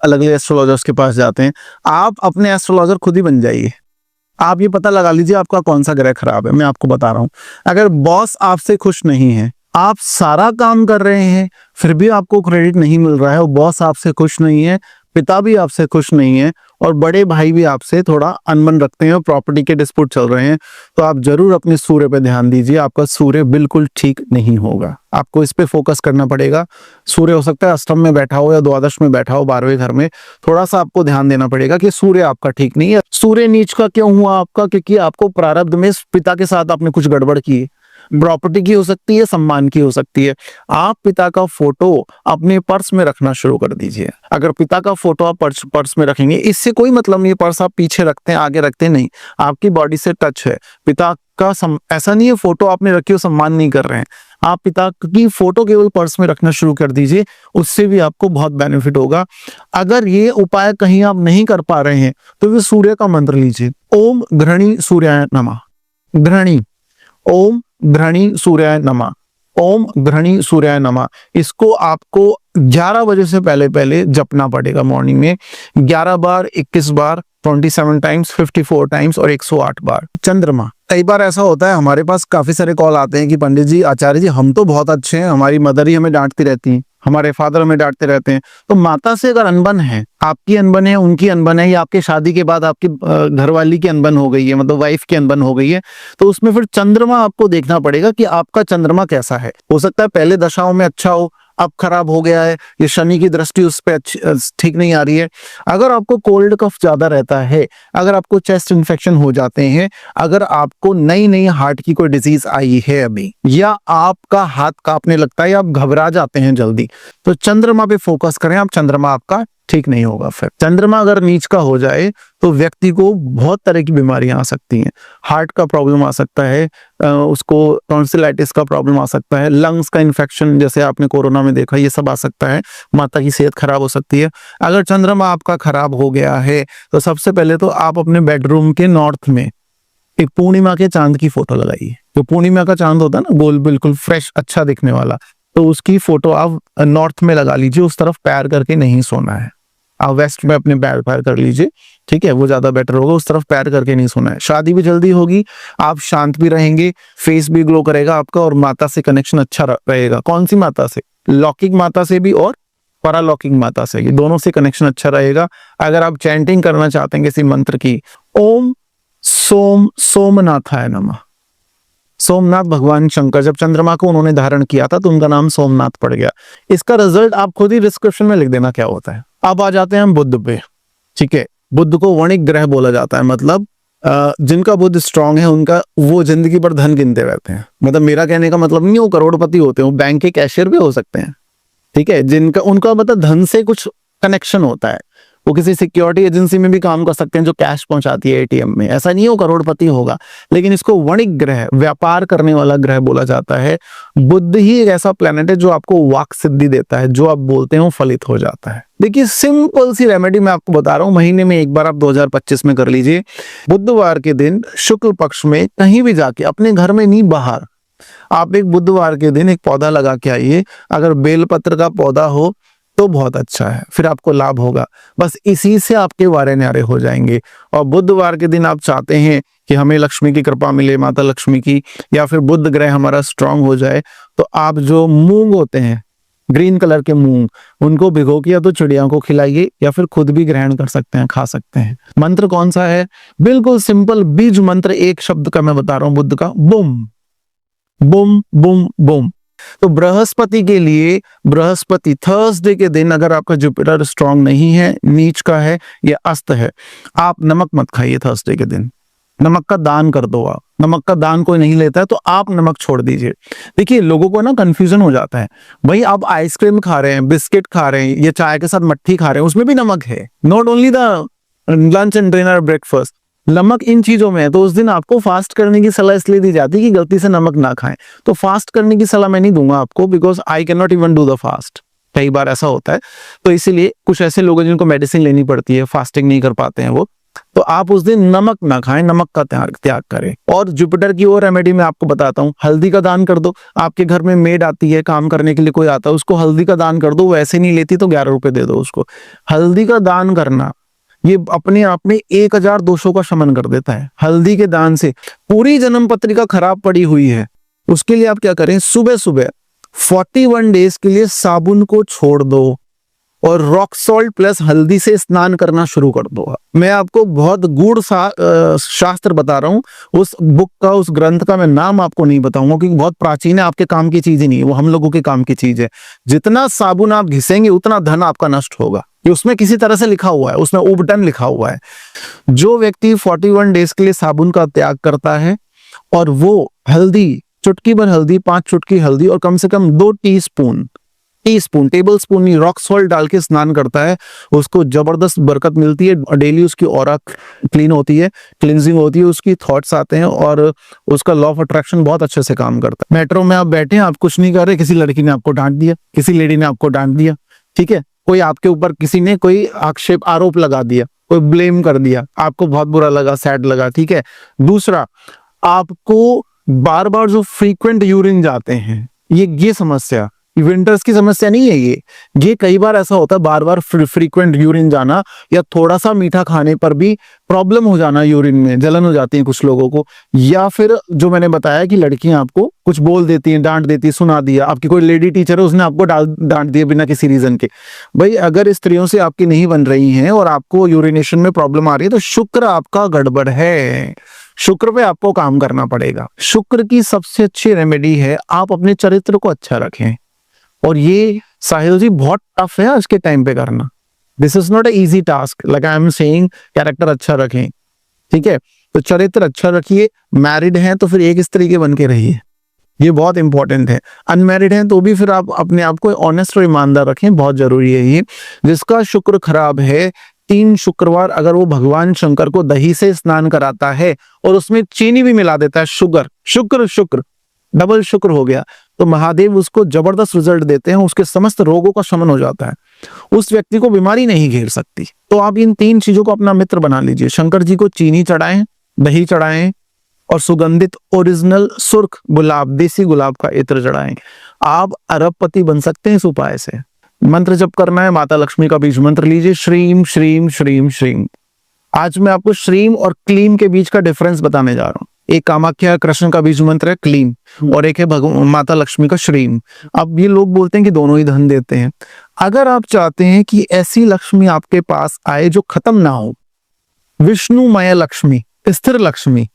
अलग अलग एस्ट्रोलॉजर्स के पास जाते हैं। आप अपने एस्ट्रोलॉजर खुद ही बन जाइए। आप ये पता लगा लीजिए आपका कौन सा ग्रह खराब है। मैं आपको बता रहा हूँ, अगर बॉस आपसे खुश नहीं है, आप सारा काम कर रहे हैं फिर भी आपको क्रेडिट नहीं मिल रहा है, और बॉस आपसे खुश नहीं है, पिता भी आपसे खुश नहीं है, और बड़े भाई भी आपसे थोड़ा अनबन रखते हैं और प्रॉपर्टी के डिस्प्यूट चल रहे हैं, तो आप जरूर अपने सूर्य पे ध्यान दीजिए। आपका सूर्य बिल्कुल ठीक नहीं होगा, आपको इस पे फोकस करना पड़ेगा। सूर्य हो सकता है अष्टम में बैठा हो या द्वादश में बैठा हो, 12वें घर में, थोड़ा सा आपको ध्यान देना पड़ेगा कि सूर्य आपका ठीक नहीं है। सूर्य नीच का क्यों हुआ आपका? क्योंकि आपको प्रारब्ध में पिता के साथ आपने कुछ गड़बड़ की। प्रॉपर्टी की हो सकती है, सम्मान की हो सकती है। आप पिता का फोटो अपने पर्स में रखना शुरू कर दीजिए। अगर पिता का फोटो आप पर्स में रखेंगे, इससे कोई मतलब नहीं है पर्स आप पीछे रखते हैं आगे रखते नहीं, आपकी बॉडी से टच है पिता का। ऐसा नहीं है फोटो आपने रखी हो सम्मान नहीं कर रहे हैं। आप पिता की फोटो केवल पर्स में रखना शुरू कर दीजिए, उससे भी आपको बहुत बेनिफिट होगा। अगर ये उपाय कहीं आप नहीं कर पा रहे हैं तो फिर सूर्य का मंत्र लीजिए, ओम घृणी सूर्याय नमः। घृणी, ओम घृणी सूर्याय नमः, ओम घृणी सूर्याय नमः। इसको आपको 11 बजे से पहले पहले जपना पड़ेगा। मॉर्निंग में 11 बार, 21 बार, 27 टाइम्स, 54 टाइम्स और 108 बार। चंद्रमा, कई बार ऐसा होता है हमारे पास काफी सारे कॉल आते हैं कि पंडित जी, आचार्य जी, हम तो बहुत अच्छे हैं, हमारी मदर ही हमें डांटती रहती है, हमारे फादर हमें डांटते रहते हैं। तो माता से अगर अनबन है, आपकी अनबन है, उनकी अनबन है, या आपके शादी के बाद आपकी घरवाली की अनबन हो गई है, मतलब वाइफ की अनबन हो गई है, तो उसमें फिर चंद्रमा आपको देखना पड़ेगा कि आपका चंद्रमा कैसा है। हो सकता है पहले दशाओं में अच्छा हो, अब खराब हो गया है, ये शनि की दृष्टि उस पर ठीक नहीं आ रही है। अगर आपको कोल्ड कफ ज्यादा रहता है, अगर आपको चेस्ट इन्फेक्शन हो जाते हैं, अगर आपको नई नई हार्ट की कोई डिजीज आई है अभी, या आपका हाथ कांपने लगता है या आप घबरा जाते हैं जल्दी, तो चंद्रमा पे फोकस करें आप। चंद्रमा आपका ठीक नहीं होगा। फिर चंद्रमा अगर नीच का हो जाए तो व्यक्ति को बहुत तरह की बीमारियां आ सकती हैं। हार्ट का प्रॉब्लम आ सकता है, उसको टॉन्सिलाइटिस का प्रॉब्लम आ सकता है, लंग्स का इन्फेक्शन जैसे आपने कोरोना में देखा, ये सब आ सकता है। माता की सेहत खराब हो सकती है। अगर चंद्रमा आपका खराब हो गया है तो सबसे पहले तो आप अपने बेडरूम के नॉर्थ में एक पूर्णिमा के चांद की फोटो लगाइए। जो पूर्णिमा का चांद होता है ना, गोल, बिल्कुल फ्रेश, अच्छा दिखने वाला, तो उसकी फोटो आप नॉर्थ में लगा लीजिए। उस तरफ पैर करके नहीं सोना है, आप वेस्ट में अपने पैर कर लीजिए, ठीक है, वो ज्यादा बेटर होगा। उस तरफ पैर करके नहीं सोना है। शादी भी जल्दी होगी, आप शांत भी रहेंगे, फेस भी ग्लो करेगा आपका, और माता से कनेक्शन अच्छा रहेगा। कौन सी माता से? लौकिक माता से भी और परालौकिक माता से, ये दोनों से कनेक्शन अच्छा रहेगा। अगर आप चैंटिंग करना चाहते हैं किसी मंत्र की, ओम सोमनाथाय नमः। सोमनाथ भगवान शंकर, जब चंद्रमा को उन्होंने धारण किया था तो उनका नाम सोमनाथ पड़ गया। इसका रिजल्ट आप खुद ही डिस्क्रिप्शन में लिख देना क्या होता है। अब आ जाते हैं हम बुध पे, ठीक है। बुध को वणिक ग्रह बोला जाता है, मतलब जिनका बुध स्ट्रांग है उनका वो जिंदगी भर धन गिनते रहते हैं। मतलब मेरा कहने का मतलब नहीं वो करोड़पति होते हैं, वो बैंक के कैशियर भी हो सकते हैं, ठीक है। जिनका उनका मतलब धन से कुछ कनेक्शन होता है, वो किसी सिक्योरिटी एजेंसी में भी काम कर सकते हैं जो कैश पहुंचाती है एटीएम में। ऐसा नहीं है वो करोड़पति होगा, लेकिन इसको वणिक ग्रह, व्यापार करने वाला ग्रह बोला जाता है। बुध ही एक ऐसा प्लेनेट है जो आपको वाक सिद्धि देता है, जो आप बोलते हैं वो फलित हो जाता है। देखिए सिंपल सी रेमेडी मैं आपको बता रहा हूँ, महीने में एक बार आप 2025 में कर लीजिए। बुधवार के दिन शुक्ल पक्ष में कहीं भी जाके, अपने घर में नहीं बाहर, आप एक बुधवार के दिन एक पौधा लगा के आइए। अगर बेलपत्र का पौधा हो तो बहुत अच्छा है, फिर आपको लाभ होगा। बस इसी से आपके वारे न्यारे हो जाएंगे। और बुधवार के दिन आप चाहते हैं कि हमें लक्ष्मी की कृपा मिले, माता लक्ष्मी की, या फिर बुध ग्रह हमारा स्ट्रांग हो जाए, तो आप जो मूंग होते हैं, ग्रीन कलर के मूंग, उनको भिगो के या तो चिड़िया को खिलाइए या फिर खुद भी ग्रहण कर सकते हैं, खा सकते हैं। मंत्र कौन सा है? बिल्कुल सिंपल बीज मंत्र, एक शब्द का मैं बता रहा हूं, बुध का, बुम बुम बुम बुम। तो बृहस्पति के लिए, बृहस्पति थर्सडे के दिन अगर आपका जुपिटर स्ट्रांग नहीं है, नीच का है या अस्त है, आप नमक मत खाइए थर्सडे के दिन। नमक का दान कर दो। आप नमक का दान कोई नहीं लेता है तो आप नमक छोड़ दीजिए। देखिए लोगों को ना कंफ्यूजन हो जाता है, भाई आप आइसक्रीम खा रहे हैं, बिस्किट खा रहे हैं, या चाय के साथ मट्ठी खा रहे हैं, उसमें भी नमक है। Not only the lunch and dinner breakfast, नमक इन चीजों में है। तो उस दिन आपको फास्ट करने की सलाह इसलिए दी जाती है कि गलती से नमक ना खाएं। तो फास्ट करने की सलाह मैं नहीं दूंगा आपको, because I can not even do the fast. कई बार ऐसा होता है, तो इसीलिए कुछ ऐसे लोग हैं जिनको मेडिसिन लेनी पड़ती है, फास्टिंग नहीं कर पाते हैं वो, तो आप उस दिन नमक ना खाएं, नमक का त्याग करें। और जुपिटर की और रेमेडी मैं आपको बताता हूँ, हल्दी का दान कर दो। आपके घर में मेड आती है, काम करने के लिए कोई आता है, उसको हल्दी का दान कर दो। वैसे नहीं लेती तो 11 रुपए दे दो उसको। हल्दी का दान करना ये अपने आप में 1000 दोषों का शमन कर देता है। हल्दी के दान से पूरी जन्म पत्रिका खराब पड़ी हुई है, उसके लिए आप क्या करें, सुबह सुबह 41 डेज के लिए साबुन को छोड़ दो और रॉक सॉल्ट प्लस हल्दी से स्नान करना शुरू कर दो। मैं आपको बहुत गूढ़ शास्त्र बता रहा हूँ। उस बुक का, उस ग्रंथ का मैं नाम आपको नहीं बताऊंगा क्योंकि बहुत प्राचीन है, आपके काम की चीज ही नहीं है, वो हम लोगों के काम की चीज है। जितना साबुन आप घिसेंगे उतना धन आपका नष्ट होगा, ये उसमें किसी तरह से लिखा हुआ है, उसमें उबटन लिखा हुआ है। जो व्यक्ति 41 डेज के लिए साबुन का त्याग करता है और वो हल्दी, चुटकी भर हल्दी, 5 चुटकी हल्दी और कम से कम 2 टीस्पून, टेबल स्पून नहीं, रॉक सॉल्ट डाल के स्नान करता है, उसको जबरदस्त बरकत मिलती है। डेली उसकी ऑरा क्लीन होती है, क्लींजिंग होती है, उसकी थॉट्स आते हैं और उसका लॉ ऑफ अट्रैक्शन बहुत अच्छे से काम करता है। मेट्रो में आप बैठे हैं, आप कुछ नहीं कर रहे, किसी लड़की ने आपको डांट दिया, किसी लेडी ने आपको डांट दिया, ठीक है, कोई आपके ऊपर किसी ने कोई आक्षेप आरोप लगा दिया, कोई ब्लेम कर दिया, आपको बहुत बुरा लगा, सैड लगा, ठीक है। दूसरा, आपको बार बार जो फ्रीक्वेंट यूरिन जाते हैं, ये समस्या विंटर्स की समस्या नहीं है, ये कई बार ऐसा होता है, बार बार फ्रीक्वेंट यूरिन जाना या थोड़ा सा मीठा खाने पर भी प्रॉब्लम हो जाना, यूरिन में जलन हो जाती है कुछ लोगों को। या फिर जो मैंने बताया कि लड़कियां आपको कुछ बोल देती हैं, डांट देती है, सुना दिया, आपकी कोई लेडी टीचर है उसने आपको डांट दिया बिना किसी रीजन के। भाई अगर स्त्रियों से आपकी नहीं बन रही हैं और आपको यूरिनेशन में प्रॉब्लम आ रही है तो शुक्र आपका गड़बड़ है, शुक्र पे आपको काम करना पड़ेगा। शुक्र की सबसे अच्छी रेमेडी है आप अपने चरित्र को अच्छा रखें, और ये साहिल जी बहुत टफ है आज के टाइम पे करना। This is not a easy task, like I am saying character अच्छा रखें, ठीक है, तो चरित्र अच्छा रखिए। मैरिड हैं तो फिर एक स्त्री के बन के रहिए, ये बहुत इंपॉर्टेंट है। अनमैरिड हैं तो भी फिर आप अपने आप को ऑनेस्ट और ईमानदार रखें, बहुत जरूरी है ये। जिसका शुक्र खराब है, 3 शुक्रवार अगर वो भगवान शंकर को दही से स्नान कराता है और उसमें चीनी भी मिला देता है, शुक्र डबल शुक्र हो गया, तो महादेव उसको जबरदस्त रिजल्ट देते हैं, उसके समस्त रोगों का शमन हो जाता है, उस व्यक्ति को बीमारी नहीं घेर सकती। तो आप इन 3 चीजों को अपना मित्र बना लीजिए। शंकर जी को चीनी चढ़ाएं, दही चढ़ाएं और सुगंधित ओरिजिनल सुर्ख गुलाब, देसी गुलाब का इत्र चढ़ाएं। आप अरबपति बन सकते हैं इस उपाय से। मंत्र जप करना है, माता लक्ष्मी का बीज मंत्र लीजिए, श्रीम श्रीम श्रीम श्रीम। आज मैं आपको श्रीम और क्लीम के बीच का डिफरेंस बताने जा रहा हूँ। एक कामाख्या कृष्ण का बीज मंत्र है क्लीम और एक है माता लक्ष्मी का श्रीम। अब ये लोग बोलते हैं कि दोनों ही धन देते हैं। अगर आप चाहते हैं कि ऐसी लक्ष्मी आपके पास आए जो खत्म ना हो, विष्णुमय लक्ष्मी, स्थिर लक्ष्मी,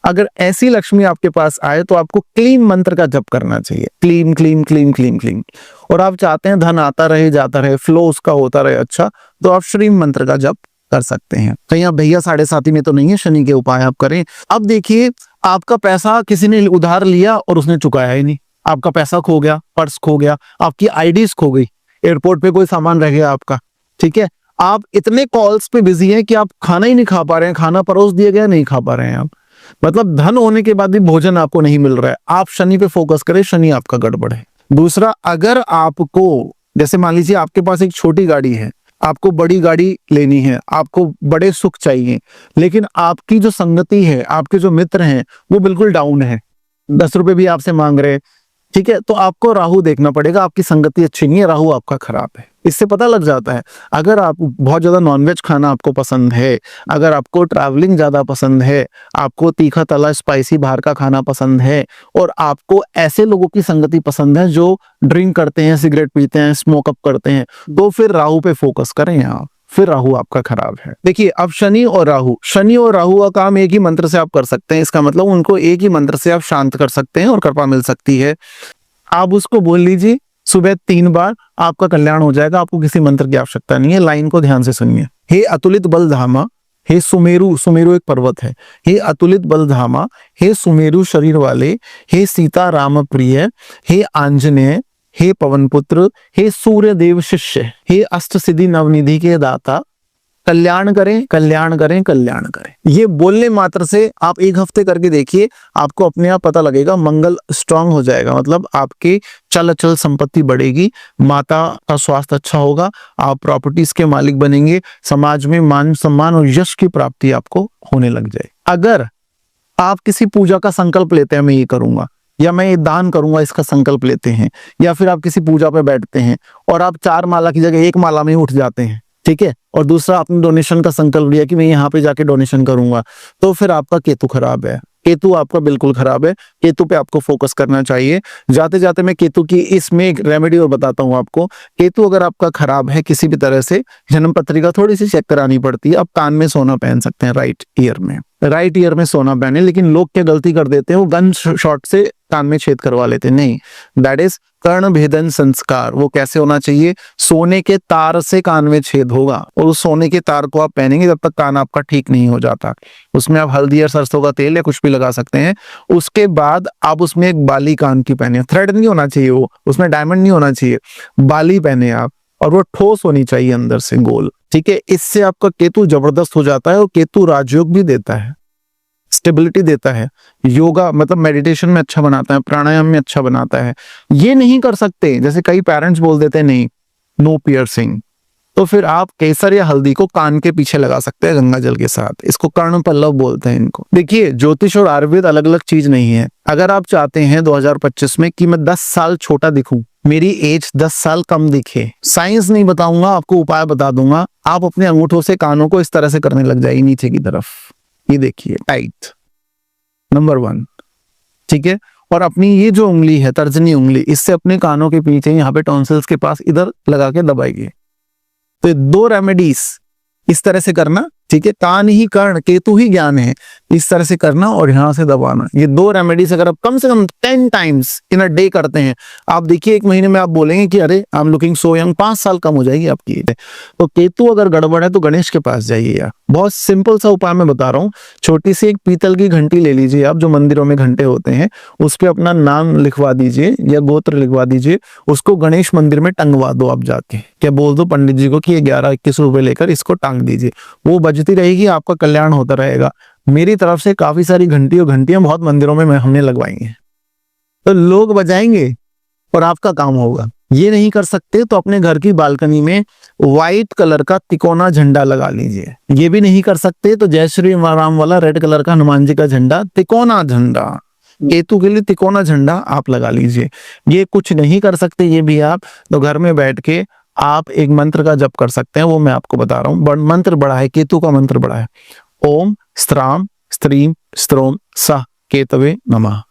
अगर ऐसी लक्ष्मी आपके पास आए तो आपको क्लीम मंत्र का जप करना चाहिए, क्लीम क्लीम क्लीम क्लीम क्लीम। और आप चाहते हैं धन आता रहे जाता रहे, फ्लो उसका होता रहे अच्छा, तो आप श्रीम मंत्र का जप कर सकते हैं। कहीं आप भैया 7.5 में तो नहीं है, शनि के उपाय आप करें। अब देखिए, आपका पैसा किसी ने उधार लिया और उसने चुकाया ही नहीं, आपका पैसा खो गया, पर्स खो गया, आपकी आईडीज खो गई, एयरपोर्ट पे कोई सामान रह गया आपका, ठीक है, आप इतने कॉल्स पे बिजी हैं कि आप खाना ही नहीं खा पा रहे हैं, खाना परोस दिया गया नहीं खा पा रहे हैं आप, मतलब धन होने के बाद भी भोजन आपको नहीं मिल रहा है। आप शनि पे फोकस करें, शनि आपका गड़बड़ है। दूसरा, अगर आपको, जैसे मान लीजिए आपके पास एक छोटी गाड़ी है, आपको बड़ी गाड़ी लेनी है, आपको बड़े सुख चाहिए, लेकिन आपकी जो संगति है, आपके जो मित्र हैं वो बिल्कुल डाउन है, 10 रुपए भी आपसे मांग रहे हैं, ठीक है, तो आपको राहु देखना पड़ेगा, आपकी संगति अच्छी नहीं है, राहु आपका खराब है। इससे पता लग जाता है। अगर आप बहुत ज्यादा नॉनवेज खाना आपको पसंद है, अगर आपको ट्रैवलिंग ज्यादा पसंद है, आपको तीखा तला स्पाइसी बाहर का खाना पसंद है, और आपको ऐसे लोगों की संगति पसंद है जो ड्रिंक करते हैं, सिगरेट पीते हैं, स्मोकअप करते हैं, तो फिर राहु पे फोकस करें आप, फिर राहु आपका खराब है। देखिए, अब शनि और राहु का काम एक ही मंत्र से आप कर सकते हैं। इसका मतलब उनको एक ही मंत्र से आप शांत कर सकते हैं और कृपा मिल सकती है। आप उसको बोल लीजिए सुबह 3 बार, आपका कल्याण हो जाएगा, आपको किसी मंत्र की आवश्यकता नहीं है। लाइन को ध्यान से सुनिए। हे अतुलित बलधामा, हे सुमेरु एक पर्वत है, हे अतुलित बलधामा, हे सुमेरु शरीर वाले, हे सीता राम प्रिय, हे आंजनेय, हे पवन पुत्र, हे सूर्य देव शिष्य, हे अष्ट सिद्धि नवनिधि के दाता, कल्याण करें, कल्याण करें, कल्याण करें। ये बोलने मात्र से आप 1 हफ्ते करके देखिए, आपको अपने आप पता लगेगा, मंगल स्ट्रांग हो जाएगा, मतलब आपकी चल अचल संपत्ति बढ़ेगी, माता का स्वास्थ्य अच्छा होगा, आप प्रॉपर्टीज के मालिक बनेंगे, समाज में मान सम्मान और यश की प्राप्ति आपको होने लग जाए। अगर आप किसी पूजा का संकल्प लेते हैं, मैं ये करूंगा या मैं ये दान करूंगा, इसका संकल्प लेते हैं, या फिर आप किसी पूजा पे बैठते हैं और आप 4 माला की जगह 1 माला में ही उठ जाते हैं, ठीक है, और दूसरा आपने डोनेशन का संकल्प लिया कि मैं यहाँ पे जाके डोनेशन करूंगा, तो फिर आपका केतु खराब है। केतु आपका बिल्कुल खराब है। केतु पे आपको फोकस करना चाहिए। जाते जाते मैं केतु की इसमें एक रेमेडी और बताता हूँ आपको। केतु अगर आपका खराब है किसी भी तरह से, जन्म पत्रिका थोड़ी सी चेक करानी पड़ती है। आप कान में सोना पहन सकते हैं, राइट ईयर में सोना पहने, लेकिन लोग क्या गलती कर देते हैं, वो गन शॉट से कान में छेद करवा लेते हैं। नहीं, दैट इज कर्ण भेदन संस्कार। वो कैसे होना चाहिए? सोने के तार से कान में छेद होगा और उस सोने के तार को आप पहनेंगे जब तक कान आपका ठीक नहीं हो जाता। उसमें आप हल्दी या सरसों का तेल या कुछ भी लगा सकते हैं। उसके बाद आप उसमें एक बाली कान की पहने, थ्रेड नहीं होना चाहिए, वो उसमें डायमंड नहीं होना चाहिए, बाली पहने आप, और वो ठोस होनी चाहिए अंदर से गोल, ठीक है। इससे आपका केतु जबरदस्त हो जाता है और केतु राजयोग भी देता है, स्टेबिलिटी देता है, योगा मतलब मेडिटेशन में अच्छा बनाता है, प्राणायाम में अच्छा बनाता है। ये नहीं कर सकते, जैसे कई पेरेंट्स बोल देते हैं नहीं, नो पियर्सिंग, तो फिर आप केसर या हल्दी को कान के पीछे लगा सकते हैं गंगा जल के साथ। इसको कर्ण पल्लव बोलते हैं इनको। देखिए, ज्योतिष और आयुर्वेद अलग अलग चीज नहीं है। अगर आप चाहते हैं 2025 में कि मैं 10 साल छोटा दिखूं, मेरी एज 10 साल कम दिखे, साइंस नहीं बताऊंगा आपको, उपाय बता दूंगा। आप अपने अंगूठों से कानों को इस तरह से करने लग जाइए नीचे की तरफ, ये देखिए, टाइट, नंबर 1, ठीक है। और अपनी ये जो उंगली है, तर्जनी उंगली, इससे अपने कानों के पीछे यहाँ पे टॉन्सिल्स के पास इधर लगा के दबाइए। तो 2 रेमेडीज इस तरह से करना, ठीक है। कान ही कर्ण, केतु ही ज्ञान है, इस तरह से करना और यहां से दबाना। ये 2 रेमेडीज अगर आप कम से कम 10 टाइम्स इन अ डे करते हैं, आप देखिए 1 महीने में आप बोलेंगे कि अरे I am looking so young, 5 साल कम हो जाएगी आपकी। तो केतु अगर गड़बड़ है तो गणेश के पास जाइए यार। बहुत सिंपल सा उपाय मैं बता रहा हूँ। छोटी सी एक पीतल की घंटी ले लीजिए आप, जो मंदिरों में घंटे होते हैं, उस पर अपना नाम लिखवा दीजिए या गोत्र लिखवा दीजिए, उसको गणेश मंदिर में टंगवा दो आप जाके। क्या बोल दो पंडित जी को कि ये 11-21 रुपए लेकर इसको टांग दीजिए, वो बजती रहेगी, आपका कल्याण होता रहेगा। मेरी तरफ से काफी सारी घंटियां बहुत मंदिरों में हमने लगवाई हैं, तो लोग बजाएंगे और आपका काम होगा। ये नहीं कर सकते तो अपने घर की बालकनी में व्हाइट कलर का तिकोना झंडा लगा लीजिए। ये भी नहीं कर सकते तो जय श्री राम वाला रेड कलर का हनुमान जी का झंडा, तिकोना झंडा, केतु के लिए तिकोना झंडा आप लगा लीजिए। ये कुछ नहीं कर सकते ये भी आप, तो घर में बैठ के आप एक मंत्र का जप कर सकते हैं, वो मैं आपको बता रहा हूँ। मंत्र बड़ा है, केतु का मंत्र बड़ा है। ओम स्त्राम स्त्रीम स्त्रोम सह केतवे नमः।